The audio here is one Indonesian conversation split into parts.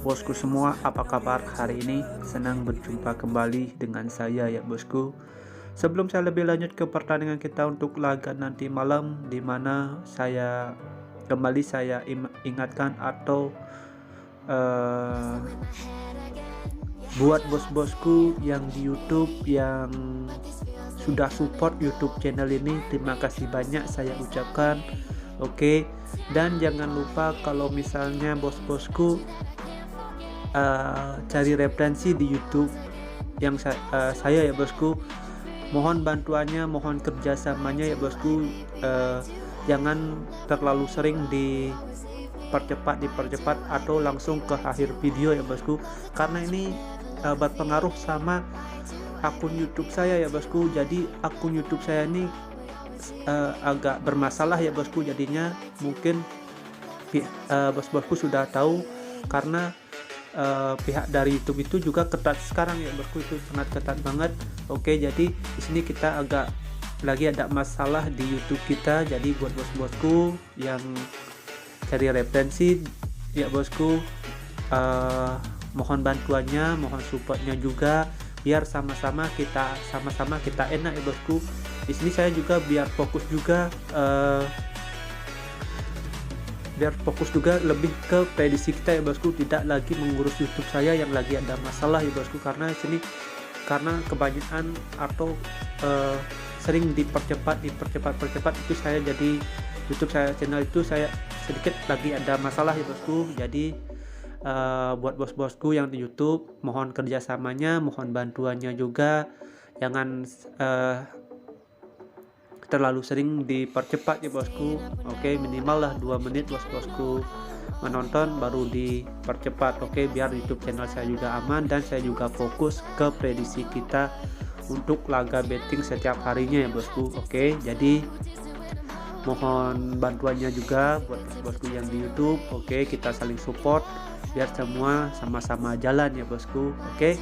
Bosku semua, apa kabar hari ini? Senang berjumpa kembali dengan saya ya bosku. Sebelum saya lebih lanjut ke pertandingan kita untuk laga nanti malam, di mana saya ingatkan atau eh, buat bos-bosku yang di YouTube yang sudah support YouTube channel ini, terima kasih banyak saya ucapkan. Oke, dan jangan lupa kalau misalnya bos-bosku cari referensi di YouTube yang saya ya bosku, mohon bantuannya, mohon kerjasamanya ya bosku. Jangan terlalu sering dipercepat atau langsung ke akhir video ya bosku, karena ini berpengaruh sama akun YouTube saya ya bosku. Jadi akun YouTube saya ini agak bermasalah ya bosku, jadinya mungkin bos-bosku sudah tahu, karena pihak dari YouTube itu juga ketat sekarang ya bosku, itu sangat ketat banget. Oke, jadi di sini kita lagi ada masalah di YouTube kita. Jadi buat bos-bosku yang cari referensi ya bosku, mohon bantuannya, mohon supportnya juga, biar sama-sama kita enak ya bosku. Di sini saya juga biar fokus juga lebih ke prediksi kita ya bosku, tidak lagi mengurus YouTube saya yang lagi ada masalah ya bosku, karena kebanyakan atau sering dipercepat itu saya, jadi YouTube saya, channel itu saya sedikit lagi ada masalah ya bosku. Jadi buat bos-bosku yang di YouTube, mohon kerjasamanya, mohon bantuannya juga, jangan terlalu sering dipercepat ya bosku. Oke, minimal lah 2 menit bosku menonton baru dipercepat. Oke, biar YouTube channel saya juga aman dan saya juga fokus ke prediksi kita untuk laga betting setiap harinya ya bosku. Oke, jadi mohon bantuannya juga buat bosku yang di YouTube. Oke, kita saling support biar semua sama-sama jalan ya bosku. Oke,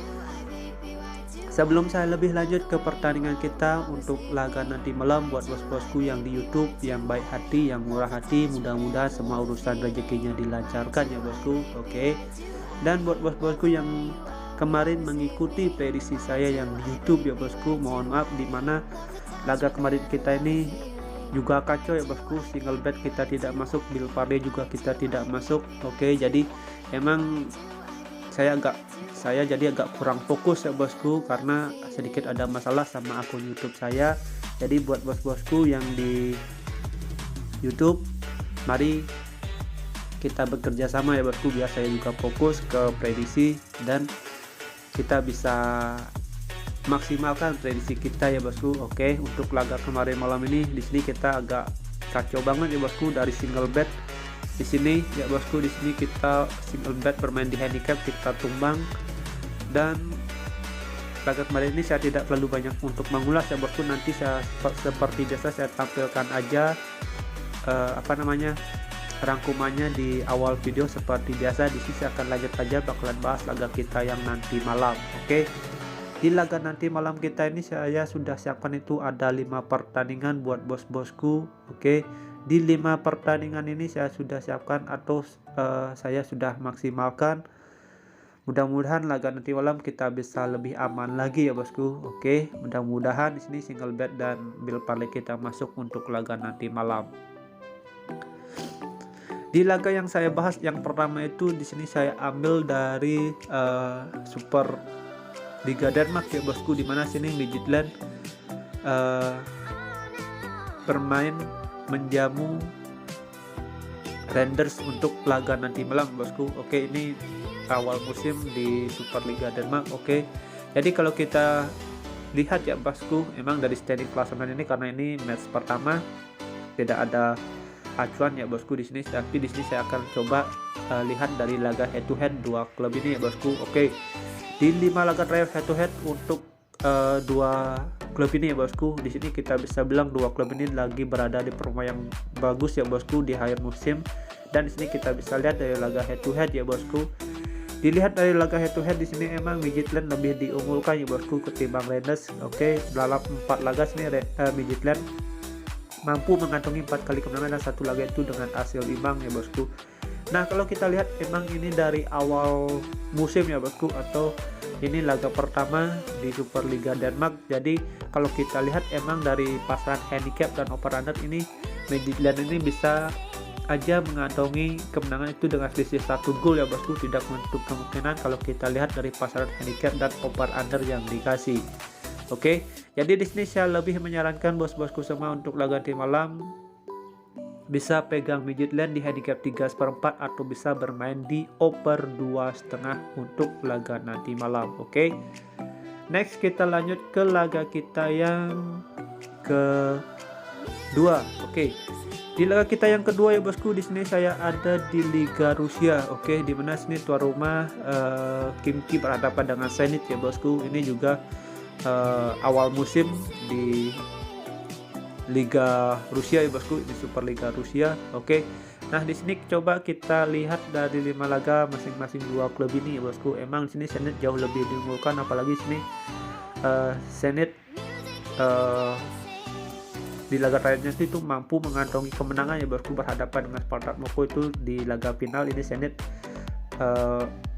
sebelum saya lebih lanjut ke pertandingan kita untuk laga nanti malam, buat bos-bosku yang di YouTube yang baik hati, yang murah hati, mudah-mudahan semua urusan rezekinya dilancarkan ya bosku. Oke, dan buat bos-bosku yang kemarin mengikuti prediksi saya yang di YouTube ya bosku, mohon maaf, dimana laga kemarin kita ini juga kacau ya bosku. Single bet kita tidak masuk, bill parlay juga kita tidak masuk. Oke, jadi emang saya jadi agak kurang fokus ya bosku, karena sedikit ada masalah sama akun YouTube saya. Jadi buat bos-bosku yang di YouTube, mari kita bekerja sama ya bosku, biar saya juga fokus ke prediksi dan kita bisa maksimalkan prediksi kita ya bosku. Oke, untuk laga kemarin malam ini, di sini kita agak kacau banget ya bosku dari single bet. Di sini ya bosku, di sini kita single bet bermain di handicap, kita tumbang. Dan laga kemarin ini saya tidak terlalu banyak untuk mengulas ya bosku. Nanti saya seperti biasa saya tampilkan aja rangkumannya di awal video seperti biasa. Di sini saya akan lanjut aja, bakalan bahas laga kita yang nanti malam. Oke, di laga nanti malam kita ini saya sudah siapkan itu ada 5 pertandingan buat bos-bosku. Oke, di 5 pertandingan ini saya sudah siapkan atau saya sudah maksimalkan. Mudah-mudahan laga nanti malam kita bisa lebih aman lagi ya bosku. Oke, mudah-mudahan di sini single bet dan bill parlay kita masuk untuk laga nanti malam. Di laga yang saya bahas yang pertama itu, di sini saya ambil dari Super Liga Denmark ya bosku, dimana sini Midtjylland bermain menjamu Randers untuk laga nanti malam bosku. Oke, ini awal musim di Super Liga Denmark. Oke, jadi kalau kita lihat ya bosku, emang dari standing klasemen ini, karena ini match pertama tidak ada acuan ya bosku di sini, tapi di sini saya akan coba lihat dari laga head to head dua klub ini ya bosku. Oke, di 5 laga terakhir head to head untuk dua klub ini ya bosku, di sini kita bisa bilang dua klub ini lagi berada di performa yang bagus ya bosku di akhir musim. Dan di sini kita bisa lihat dari laga head to head ya bosku. Dilihat dari laga head to head, di sini emang Midtjylland lebih diunggulkan ya bosku ketimbang Randers. Oke, dalam 4 laga sini Midtjylland mampu mengantongi 4 kali kemenangan dan 1 laga itu dengan hasil imbang ya bosku. Nah, kalau kita lihat emang ini dari awal musim ya bosku, atau ini laga pertama di Superliga Denmark. Jadi kalau kita lihat emang dari pasaran handicap dan over-under ini, Midtjylland ini bisa aja mengantongi kemenangan itu dengan selisih 1 gol ya bosku. Tidak menutup kemungkinan kalau kita lihat dari pasaran handicap dan over-under yang dikasih. Oke, jadi di sini saya lebih menyarankan bos-bosku semua untuk laga nanti malam bisa pegang Midtjylland di handicap 3/4 atau bisa bermain di over 2,5 untuk laga nanti malam. Oke. Next kita lanjut ke laga kita yang kedua. Oke. Di laga kita yang kedua ya bosku, di sini saya ada di Liga Rusia. Oke, di mana sini tuan rumah Khimki berhadapan dengan Zenit ya bosku. Ini juga awal musim di Liga Rusia ya bosku, di Superliga Rusia. Oke. Nah, di sini coba kita lihat dari 5 laga masing-masing dua klub ini ya bosku. Emang di sini Zenit jauh lebih diunggulkan, apalagi sini Zenit di laga terakhirnya itu mampu mengantongi kemenangan ya bosku berhadapan dengan Spartak Moscow itu di laga final. Ini Zenit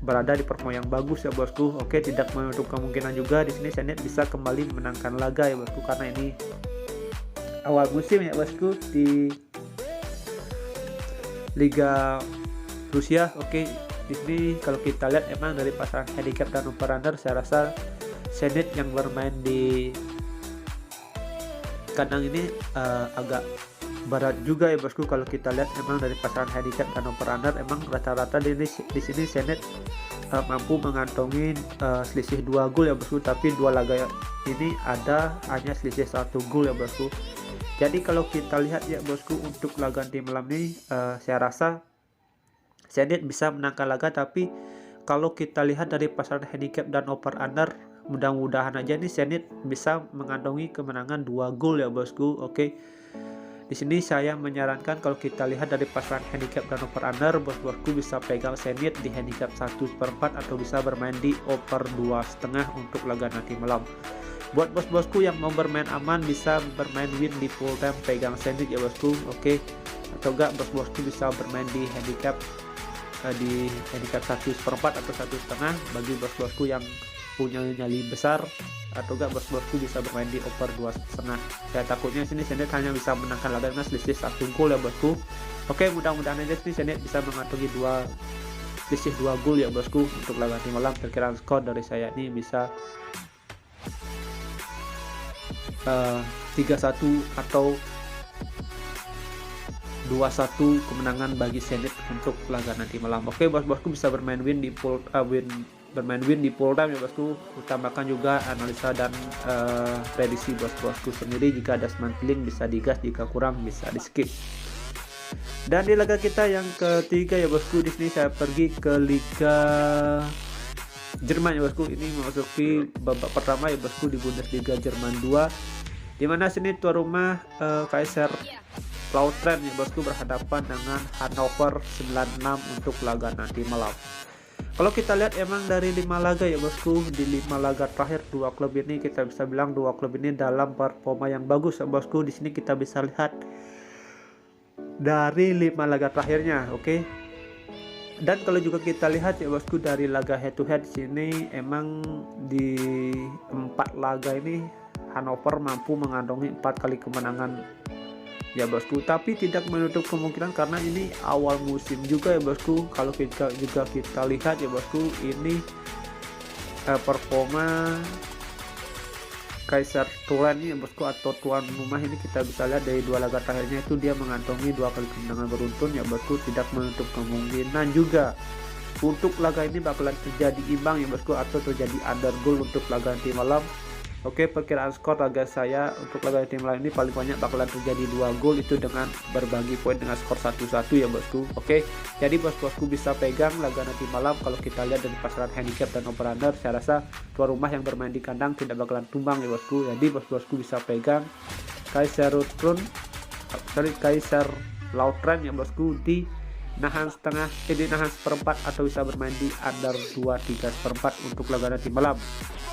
berada di performa yang bagus ya bosku. Oke, tidak menutup kemungkinan juga di sini Zenit bisa kembali menangkan laga ya bosku, karena ini awal musim ya bosku di Liga Rusia. Oke, di sini kalau kita lihat emang dari pasaran handicap dan over-under, saya rasa Zenit yang bermain di kandang ini agak berat juga ya bosku. Kalau kita lihat emang dari pasaran handicap dan over-under, emang rata-rata di sini Zenit mampu mengantongi selisih 2 gol ya bosku, tapi dua laga ini ada hanya selisih 1 gol ya bosku. Jadi kalau kita lihat ya bosku untuk laga nanti malam ini, saya rasa Zenit bisa menangkan laga, tapi kalau kita lihat dari pasaran handicap dan over-under, mudah-mudahan aja nih Zenit bisa mengantongi kemenangan 2 gol ya bosku. Oke. Di sini saya menyarankan kalau kita lihat dari pasaran handicap dan over-under, bos-bosku bisa pegang Zenit di handicap 1/4 atau bisa bermain di over 2,5 untuk laga nanti malam. Buat bos-bosku yang mau bermain aman bisa bermain win di full time, pegang Zenit ya bosku. Oke. Atau enggak bos-bosku bisa bermain di handicap 1/4 atau 1,5 bagi bos-bosku yang punya nyali besar, atau enggak bos-bosku bisa bermain di over 2,5. Saya takutnya sini Zenit hanya bisa menangkan laga dengan selisih 1 gol ya bosku. Oke, mudah-mudahan aja sini Zenit bisa mengantongi selisih 2 gol ya bosku untuk laga nanti malam. Perkiraan skor dari saya ini bisa 3-1 atau 2-1 kemenangan bagi Zenit untuk laga nanti malam. Oke, bos-bosku bisa bermain win di full time ya bosku. Utamakan juga analisa dan prediksi bos-bosku sendiri. Jika ada smantiling bisa digas, jika kurang bisa di skip. Dan di laga kita yang ketiga ya bosku, di sini saya pergi ke Liga Jerman ya bosku. Ini memasuki babak pertama ya bosku di Bundesliga Jerman 2, di mana sini tuan rumah Kaiserslautern ya bosku berhadapan dengan Hannover 96 untuk laga nanti malam. Kalau kita lihat emang dari 5 laga ya bosku, di 5 laga terakhir dua klub ini kita bisa bilang dua klub ini dalam performa yang bagus ya bosku. Di sini kita bisa lihat dari 5 laga terakhirnya. Oke. Dan kalau juga kita lihat ya bosku dari laga head to head sini, emang di 4 laga ini Hannover mampu mengantongi 4 kali kemenangan ya bosku, tapi tidak menutup kemungkinan karena ini awal musim juga ya bosku. Kalau kita lihat ya bosku, ini performa Kaiserslautern ya bosku atau tuan rumah ini kita bisa lihat dari 2 laga terakhirnya itu dia mengantongi 2 kali kemenangan beruntun ya bosku. Tidak menutup kemungkinan juga untuk laga ini bakalan terjadi imbang ya bosku, atau terjadi under goal untuk laga nanti malam. Oke, perkiraan skor laga saya untuk laga tim lain ini paling banyak bakalan terjadi 2 gol, itu dengan berbagi poin dengan skor 1-1 ya bosku. Oke, jadi bos-bosku bisa pegang laga nanti malam. Kalau kita lihat dari pasaran handicap dan over-under, saya rasa tuan rumah yang bermain di kandang tidak bakalan tumbang ya bosku. Jadi bos-bosku bisa pegang Kaiserslautern ya bosku di nahan setengah, di nahan seperempat, atau bisa bermain di under 2/3/4 untuk laga nanti malam.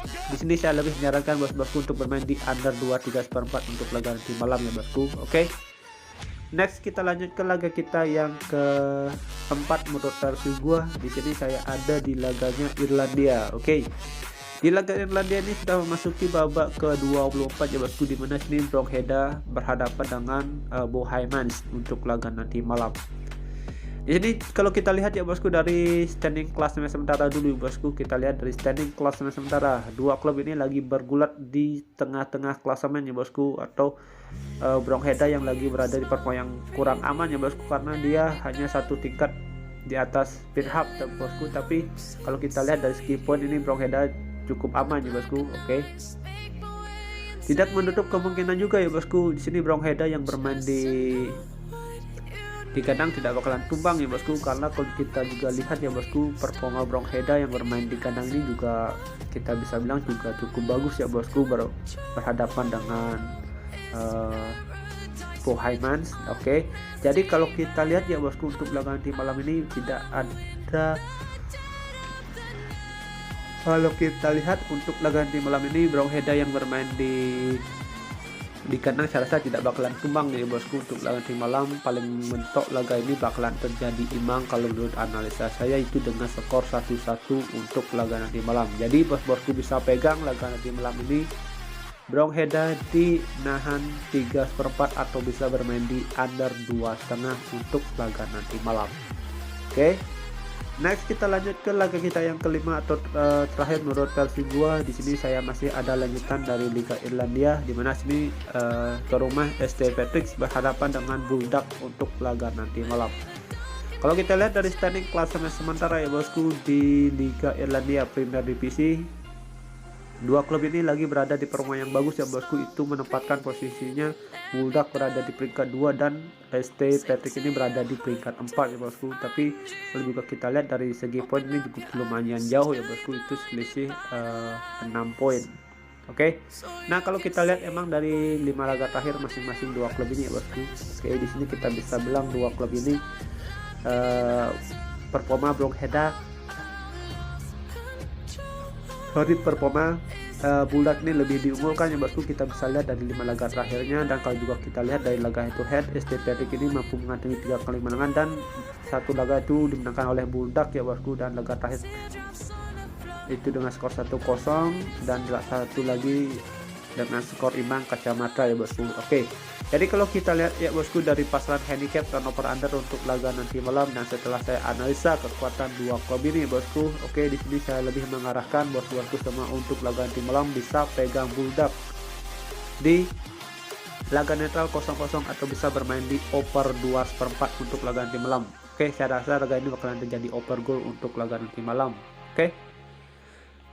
Di sini saya lebih menyarankan bos-bosku untuk bermain di under 2/3/4 untuk laga nanti malam ya bosku. Oke. Next kita lanjut ke laga kita yang keempat menurut versi gua. Di sini saya ada di laganya Irlandia. Oke. Di laga Irlandia ini sudah memasuki babak ke-24 ya bosku, di mana sini Brongsheada berhadapan dengan Bohymans untuk laga nanti malam. Di sini kalau kita lihat ya bosku dari standing klasemen sementara dulu bosku, kita lihat dari standing klasemen sementara. Dua klub ini lagi bergulat di tengah-tengah klasemen ya bosku, atau Brongsheada yang lagi berada di performa yang kurang aman ya bosku, karena dia hanya satu tingkat di atas Pirhab ya bosku. Tapi kalau kita lihat dari segi poin ini Brongsheada cukup aman ya bosku. Oke. Tidak menutup kemungkinan juga ya bosku, di sini Brongsheada yang bermain di kandang tidak bakalan tumbang ya bosku, karena kalau kita juga lihat ya bosku, performa Brongsheada yang bermain di kandang ini juga kita bisa bilang juga cukup bagus ya bosku, berhadapan dengan Bohymans. Oke. Jadi kalau kita lihat ya bosku, untuk laga nanti malam ini tidak ada. Kalau kita lihat untuk laga nanti malam ini Brongsheada yang bermain di kandang saya rasa tidak bakalan tumbang nih bosku. Untuk laga nanti malam paling mentok laga ini bakalan terjadi imbang kalau menurut analisa saya, itu dengan skor 1-1 untuk laga nanti malam. Jadi bos-bosku bisa pegang laga nanti malam ini Brongsheada di nahan 3/4 atau bisa bermain di under 2,5 untuk laga nanti malam. Oke. Next kita lanjut ke laga kita yang kelima atau terakhir menurut versi gua. Di sini saya masih ada lanjutan dari Liga Irlandia, di mana sini tuan rumah St Patrick's berhadapan dengan Bulldog untuk laga nanti malam. Kalau kita lihat dari standing klasemen sementara ya bosku di Liga Irlandia Premier Divisi, dua klub ini lagi berada di performa yang bagus ya bosku, itu menempatkan posisinya Bulldog berada di peringkat 2 dan St Patrick ini berada di peringkat 4 ya bosku. Tapi kalau juga kita lihat dari segi poin ini juga lumayan jauh ya bosku, itu selisih 6 poin. Oke. Nah kalau kita lihat emang dari 5 laga terakhir masing-masing dua klub ini ya bosku. Oke, di sini kita bisa bilang dua klub ini performa Brongsheada Bulldog ini lebih diunggulkan ya bosku. Kita bisa lihat dari 5 laga terakhirnya, dan kalau juga kita lihat dari laga head to head, St Patrick ini mampu mengantongi 3 kali kemenangan dan satu laga itu dimenangkan oleh Bulldog ya bosku, dan laga terakhir itu dengan skor 1-0 dan satu lagi dengan skor imbang kacamata ya bosku. Oke. Jadi kalau kita lihat ya bosku dari pasaran handicap turnover under untuk laga nanti malam, dan setelah saya analisa kekuatan dua klub ini ya bosku, oke, di sini saya lebih mengarahkan bos-bosku semua untuk laga nanti malam bisa pegang Bulldog di laga netral 0-0 atau bisa bermain di over 2/4 untuk laga nanti malam. Oke, saya rasa laga ini bakalan terjadi over goal untuk laga nanti malam. Oke.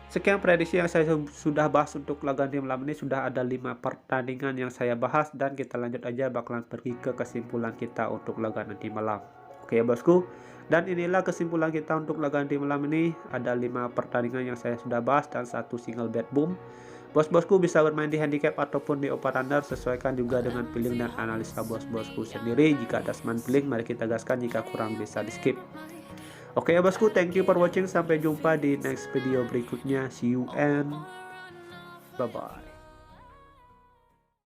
Sekian prediksi yang saya sudah bahas untuk laga nanti malam ini. Sudah ada 5 pertandingan yang saya bahas, dan kita lanjut aja bakalan pergi ke kesimpulan kita untuk laga nanti malam. Oke ya bosku, dan inilah kesimpulan kita untuk laga nanti malam ini. Ada 5 pertandingan yang saya sudah bahas dan satu single bet boom. Bos-bosku bisa bermain di handicap ataupun di over under, sesuaikan juga dengan feeling dan analisa bos-bosku sendiri. Jika ada seman feeling, mari kita gaskan, jika kurang bisa di skip. Oke ya bosku, thank you for watching. Sampai jumpa di next video berikutnya. See you and bye bye.